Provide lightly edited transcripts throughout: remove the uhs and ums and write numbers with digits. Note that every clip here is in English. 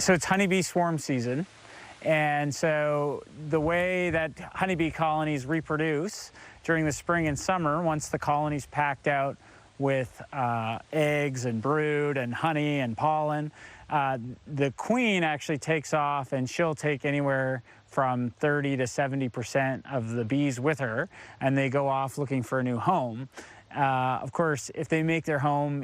So it's honeybee swarm season. And so the way that honeybee colonies reproduce during the spring and summer, once the colony's packed out with eggs and brood and honey and pollen, the queen actually takes off, and she'll take anywhere from 30 to 70% of the bees with her, and they go off looking for a new home. Of course, if they make their home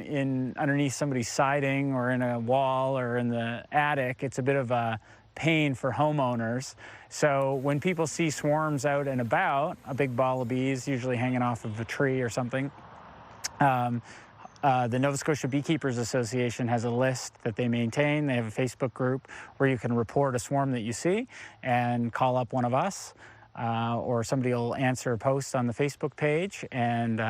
underneath somebody's siding or in a wall or in the attic, it's a bit of a pain for homeowners. So when people see swarms out and about, a big ball of bees usually hanging off of a tree or something, the Nova Scotia Beekeepers Association has a list that they maintain. They have a Facebook group where you can report a swarm that you see and call up one of us. Or somebody will answer a post on the Facebook page, and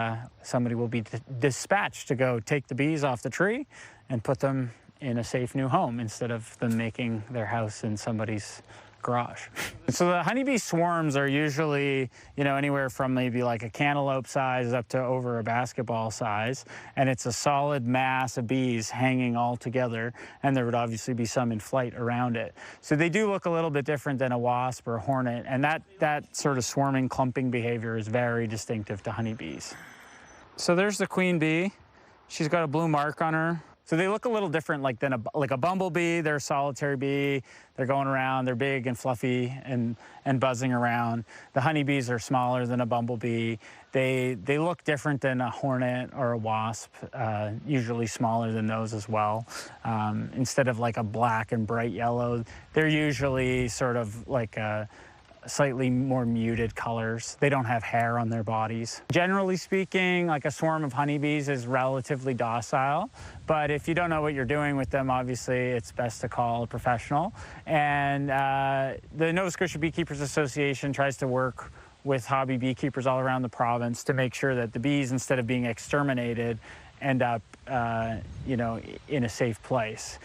somebody will be dispatched to go take the bees off the tree and put them in a safe new home instead of them making their house in somebody's garage. So the honeybee swarms are usually, anywhere from maybe like a cantaloupe size up to over a basketball size, and it's a solid mass of bees hanging all together, and there would obviously be some in flight around it. So they do look a little bit different than a wasp or a hornet, and that sort of swarming, clumping behavior is very distinctive to honeybees. So there's the queen bee. She's got a blue mark on her. So they look a little different than a bumblebee. They're a solitary bee. They're going around. They're big and fluffy and buzzing around. The honeybees are smaller than a bumblebee. They look different than a hornet or a wasp, usually smaller than those as well. Instead of like a black and bright yellow, they're usually sort of like a slightly more muted colors. They don't have hair on their bodies. Generally speaking, like a swarm of honeybees is relatively docile, but if you don't know what you're doing with them, obviously it's best to call a professional. And the Nova Scotia Beekeepers Association tries to work with hobby beekeepers all around the province to make sure that the bees, instead of being exterminated, end up in a safe place.